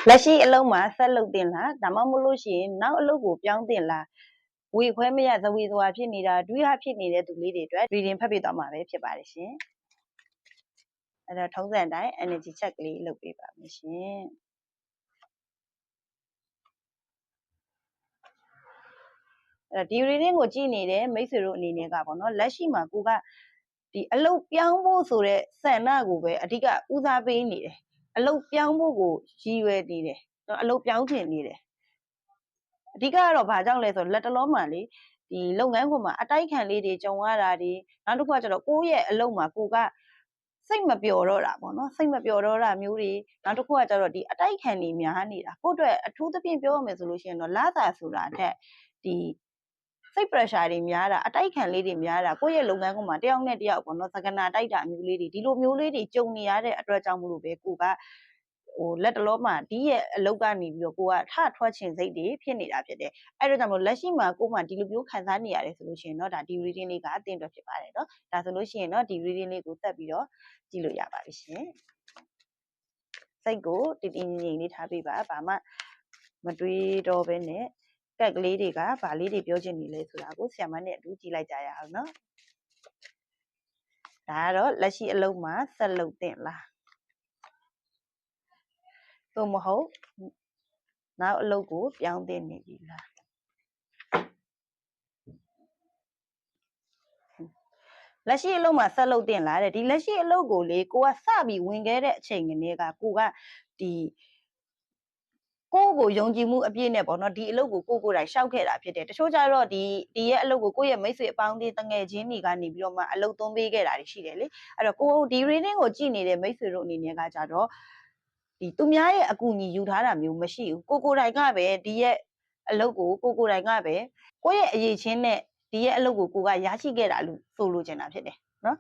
လက်ရှိအလုံးမှာဆက်လုပ်တင်လားဒါမှမဟုတ်လို့ရှိရင်နောက်အလုပ်ကိုပြောင်းတင်လားဝေခွဲမရဇဝေသွားဖြစ်နေတာဒွိဟဖြစ်နေတဲ့သူလေးတွေအတွက် reading ဖတ်ပြသွားမှာပဲဖြစ်ပါတယ်ရှင်အဲ့တော့ထုံးစံအတိုင်း energy check ကလေးလုပ်ပေးပါမယ်ရှင်အဲ့ဒီ reading ကိုကြည့်နေတဲ့မိတ်ဆွေတို့အနေနဲ့ကပေါ့နော်လက်ရှိမှာကိုကဒီအလုပ်ပြောင်းဖို့ဆိုတဲ့ဆန္ဒကိုပဲအဓိကဦးစားပေးနေတယ်အလုပ်ပြောင်းဖို့ကိုရည်ရွယ်နေတယ်နော်အလုပ်ပြောင်းချင်နေတယ်အဓိကကတော့ဘာကြောင့်လဲဆိုတော့လက်တလုံးမှာလေဒီလုပ်ငန်းခွင်မှာအတိုက်ခံလေးတွေကြုံရတာတွေနောက်တစ်ခုကကျတော့ကိုယ့်ရဲ့အလုပ်မှာကိုကစိတ်မပျော်တော့တာပေါ့နော်စိတ်မပျော်တော့တာမျိုးတွေနောက်တစ်ခုကကျတော့ဒီအတိုက်ခံတွေများနေတာကိုယ့်အတွက်အထူးသဖြင့်ပြောရမယ်ဆိုလို့ရှိရင်တော့လာသာဆိုတာအထက်ဒီစိတ် pressure တွေများတာအတိုက်ခံလေးတွေများတာကိုယ့်ရဲ့လုပ်ငန်းခွင်မှာတယောက်နဲ့တယောက်ပေါ့နော်စကနာတိုက်တာမျိုးလေးတွေဒီလိုမျိုးလေးတွေကြုံနေရတဲ့အတွက်ကြောင့်မလို့ပဲကိုကလက်တလောမှာဒီရဲ့အလုပ်ကနေပြီးတော့ကိုကထထွက်ချင်စိတ်တွေဖြစ်နေတာဖြစ်တယ်အဲ့တော့ကြောင့်မလို့လက်ရှိမှာကိုမှဒီလိုမျိုးခံစားနေရတယ်ဆိုလို့ရှိရင်တော့ဒါဒီ reading လေးကအသင့်အတွက်ဖြစ်ပါတယ်เนาะဒါဆိုလို့ရှိရင်တော့ဒီ reading လေးကိုဆက်ပြီးတော့ကြည့်လို့ရပါပြီရှင်စိတ်ကိုတည်တည်ငြိမ်ငြိမ်လေးထားပေးပါဘာမှမတွေးတော့ဘဲနဲ့ကက်ကလေးတွေကဗာလေးတွေပြောချင်နေလဲဆိုတာကိုဆရာမနဲ့အတူကြည့်လိုက်ကြရအောင်เนาะဒါကတော့လက်ရှိအလုပ်မှာဆက်လုပ်တင်လားသို့မဟုတ်နောက်အလုပ်ကိုပြောင်းတင်နေပြီလားလက်ရှိအလုပ်မှာဆက်လုပ်တင်လားတဲ့ဒီလက်ရှိအလုပ်ကိုလေကိုကစပြီးဝင်ခဲ့တဲ့အချိန်ကနေကကိုကဒီကိုယ့်ကိုယုံကြည်မှုအပြည့်နဲ့ပေါ့နော်ဒီအလုပ်ကိုကိုယ်တိုင်ရှောက်ခဲ့တာဖြစ်တယ်တချို့ကြတော့ဒီရဲ့အလုပ်ကိုကိုယ့်ရဲ့မိတ်ဆွေအပေါင်းအသင်းတငယ်ချင်းတွေကနေပြီးတော့မှအလုပ်သွင်းပေးခဲ့တာတွေရှိတယ်လေအဲ့တော့ကိုဒီ reading ကိုကြည့်နေတဲ့မိတ်ဆွေတို့အနေနဲ့ကကြတော့ဒီသူများရဲ့အကူအညီယူထားတာမျိုးမရှိဘူးကိုယ်တိုင်ကပဲဒီရဲ့အလုပ်ကိုကိုယ်တိုင်ကပဲကိုယ့်ရဲ့အရေးချင်းနဲ့ဒီရဲ့အလုပ်ကိုကိုကရရှိခဲ့တာလို့ဆိုလိုချင်တာဖြစ်တယ်နော်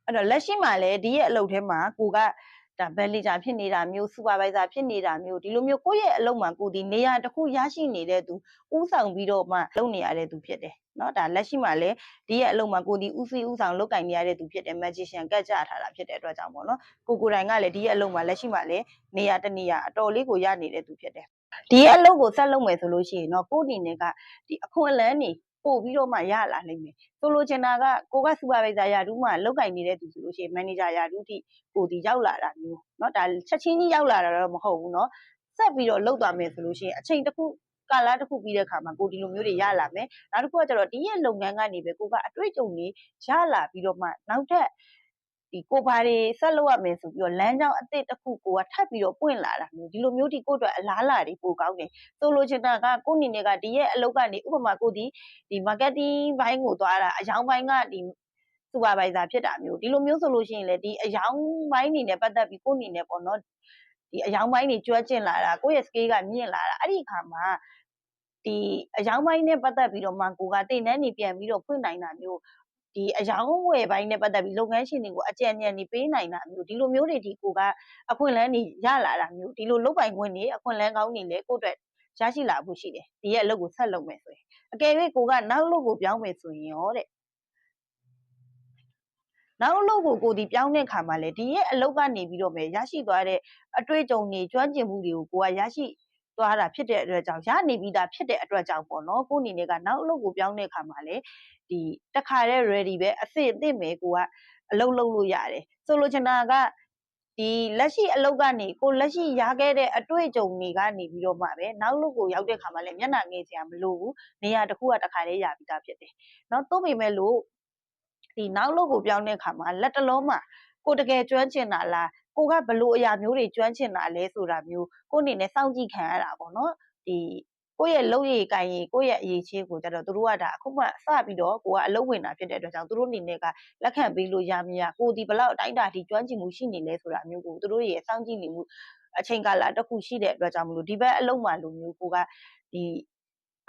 အဲ့တော့လက်ရှိမှာလည်းဒီရဲ့အလုပ်ထဲမှာကိုကဒါ manager ဖြစ်နေတာမျိုး supervisor ဖြစ်နေတာမျိုးဒီလိုမျိုးကိုယ့်ရဲ့အလုပ်မှာကိုဒီနေရာတစ်ခုရရှိနေတဲ့သူဥဆောင်ပြီးတော့မှလုပ်နေရတဲ့သူဖြစ်တယ်เนาะဒါလက်ရှိမှာလည်းဒီရဲ့အလုပ်မှာကိုဒီဥဆောင်လုပ်ကင်နေရတဲ့သူဖြစ်တယ် magician ကတ်ကြထားတာဖြစ်တဲ့အတွက်ကြောင့်ပေါ့နော်ကိုတိုင်ကလည်းဒီရဲ့အလုပ်မှာလက်ရှိမှာလည်းနေရာတနေရာအတော်လေးကိုရနေတဲ့သူဖြစ်တယ်ဒီရဲ့အလုပ်ကိုဆက်လုပ်မယ်ဆိုလို့ရှိရင်တော့ကိုအနေနဲ့ကဒီအခွင့်အလမ်းနေပို့ပြီးတော့မှရလာနိုင်မယ်ဆိုလိုချင်တာကကိုက supervisor ရာထူးမှာလောက်ကင်နေတဲ့သူဆိုလို့ရှိရင် manager ရာထူးထိကိုဒီရောက်လာတာမျိုးเนาะဒါချက်ချင်းကြီးရောက်လာတာတော့မဟုတ်ဘူးเนาะဆက်ပြီးတော့လောက်သွားမယ်ဆိုလို့ရှိရင်အချိန်တစ်ခုကာလတစ်ခုပြီးတဲ့အခါမှာကိုဒီလိုမျိုးတွေရလာမယ်နောက်တစ်ခုကကျတော့ဒီရဲ့လုပ်ငန်းကနေပဲကိုကအတွေ့အကြုံတွေရလာပြီးတော့မှနောက်ထပ်ဒီကိုဘာတွေဆက်လုပ်ရမယ်ဆိုပြီးတော့လမ်းကြောင်းအသစ်တစ်ခုကိုကထပ်ပြီးတော့ပွင့်လာတာမျိုးဒီလိုမျိုးဒီကိုအတွက်အလားအလာတွေပိုကောင်းတယ်ဆိုလိုချင်တာကကိုအနေနဲ့ကဒီရဲ့အလုပ်ကနေဥပမာကိုဒီ marketing ဘိုင်းကိုသွားတာအယောင်ဘိုင်းကဒီ supervisor ဖြစ်တာမျိုးဒီလိုမျိုးဆိုလို့ရှိရင်လေဒီအယောင်ဘိုင်းနေနဲ့ပတ်သက်ပြီးကိုအနေနဲ့ပေါ့နော်ဒီအယောင်ဘိုင်းတွေကျွမ်းကျင်လာတာကိုယ့်ရဲ့ scale ကမြင့်လာတာအဲ့ဒီအခါမှာဒီအယောင်ဘိုင်းနဲ့ပတ်သက်ပြီးတော့မှကိုကတင်တန်းနေပြန်ပြီးတော့ဖွင့်နိုင်တာမျိုးဒီအယောင်ဝယ်ပိုင်းနဲ့ပတ်သက်ပြီးလုပ်ငန်းရှင်တွေကိုအကြံဉာဏ်တွေပေးနိုင်တာမျိုးဒီလိုမျိုးတွေဒီကိုကအခွင့်အလမ်းတွေရလာတာမျိုးဒီလိုလုပ်ပိုင်ခွင့်တွေအခွင့်အလမ်းကောင်းတွေလည်းကိုယ့်အတွက်ရရှိလာဖို့ရှိတယ်ဒီရဲ့အလုပ်ကိုဆက်လုပ်မယ်ဆိုရင်အကယ်၍ကိုကနောက်လုပ်ကိုပြောင်းမယ်ဆိုရင်ရောတဲ့နောက်အလုပ်ကိုကိုဒီပြောင်းတဲ့ခါမှာလေဒီရဲ့အလုပ်ကနေပြီးတော့ပဲရရှိသွားတဲ့အတွေ့အကြုံတွေကျွမ်းကျင်မှုတွေကိုကိုကရရှိသွားတာဖြစ်တဲ့အတွက်ကြောင့်ရနေပြီးသားဖြစ်တဲ့အတွက်ကြောင့်ပေါ့နော်ကိုအနေနဲ့ကနောက်အလုပ်ကိုပြောင်းတဲ့ခါမှာလေဒီတခါတည်း ready ပဲအစစ်အသင့်ပဲကိုကအလုပ်လုပ်လို့ရတယ်ဆိုလိုချင်တာကဒီလက်ရှိအလုပ်ကနေကိုလက်ရှိရခဲ့တဲ့အတွေ့အကြုံတွေကနေပြီးတော့မှပဲနောက်လုပ်ကိုရောက်တဲ့ခါမှာလည်းမျက်နှာငယ်စရာမလိုဘူးနေရာတစ်ခုကတခါတည်းရပြီးသားဖြစ်တယ်เนาะသို့ပေမဲ့လို့ဒီနောက်လုပ်ကိုပြောင်းတဲ့ခါမှာလက်တလုံးမှာကိုတကယ်ကျွမ်းကျင်တာလားကိုကဘလို့အရာမျိုးတွေကျွမ်းကျင်တာလဲဆိုတာမျိုးကိုအနေနဲ့စောင့်ကြည့်ခံရတာပေါ့နော်ဒီကိုယ့်ရဲ့လုပ်ရည်ကိုင်ရည်ကိုယ့်ရဲ့အရေးချင်းကိုကြတော့သူတို့ကဒါအခုမှစပြီးတော့ကိုကအလုပ်ဝင်တာဖြစ်တဲ့အတွက်ကြောင့်သူတို့အနေနဲ့ကလက်ခံပေးလို့ရမရကိုဒီဘလောက်အတိုင်းတာဒီကျွမ်းကျင်မှုရှိနေလဲဆိုတာမျိုးကိုသူတို့ရဲ့စောင့်ကြည့်နေမှုအချိန်ကာလတစ်ခုရှိတဲ့အတွက်ကြောင့်မလို့ဒီဘက်အလုပ်မှာလိုမျိုးကိုကဒ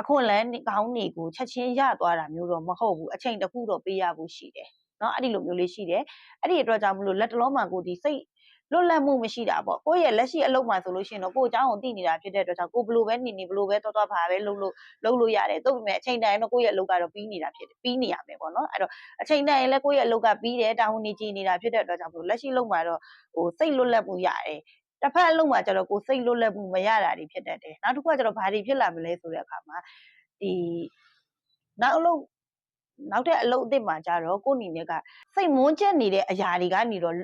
ီအခွင့်အလမ်းကောင်းတွေကိုချက်ချင်းရသွားတာမျိုးတော့မဟုတ်ဘူးအချိန်တစ်ခုတော့ပေးရဖို့ရှိတယ်เนาะအဲ့ဒီလိုမျိုးလေးရှိတယ်အဲ့ဒီအတွက်ကြောင့်မလို့လက်တလုံးမှာကိုဒီစိတ်လွတ်လပ်မှုမရှိတာပေါ့ကိုယ့်ရဲ့လက်ရှိအလုပ်မှာဆိုလို့ရှိရင်တော့ကိုယ့်အကြောင်းကိုသိနေတာဖြစ်တဲ့အတွက်ကြောင့်ကိုဘလို့ပဲနေဘလို့ပဲသွားပါပဲလုပ်လို့ရတယ်သို့ပေမဲ့အချိန်တိုင်းတော့ကိုယ့်ရဲ့အလုပ်ကတော့ပြီးနေတာဖြစ်တယ်ပြီးနေရမယ်ပေါ့နော်အဲ့တော့အချိန်တိုင်းလည်းကိုယ့်ရဲ့အလုပ်ကပြီးတယ်တာဝန်နေကြည့်နေတာဖြစ်တဲ့အတွက်ကြောင့်မလို့လက်ရှိလုပ်မှာတော့ဟိုစိတ်လွတ်လပ်မှုရတယ် တစ်ဖက်အလုပ်မှာကျတော့ကိုစိတ်လွတ်လပ်မှုမရတာတွေဖြစ်တတ်တယ်နောက်တစ်ခုကကျတော့ဘာတွေဖြစ်လာမလဲဆိုတဲ့အခါမှာဒီနောက်ထပ်အလုပ်အသစ်မှာကျတော့ကိုအနေနဲ့ကစိတ်မွန်းကျက်နေတဲ့အရာတွေကနေတော့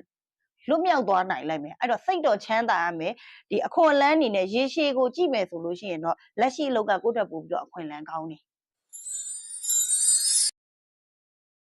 လွတ်မြောက်သွားနိုင်လိုက်မယ်အဲ့တော့စိတ်တော်ချမ်းသာရမယ်ဒီအခွင့်အလန်းအနေနဲ့ရေရှည်ကိုကြည့်မယ်ဆိုလို့ရှိရင်တော့လက်ရှိအလုပ်ကကိုယ့်တက်ပို့ပြီးတော့အခွင့်အလန်းကောင်းတယ်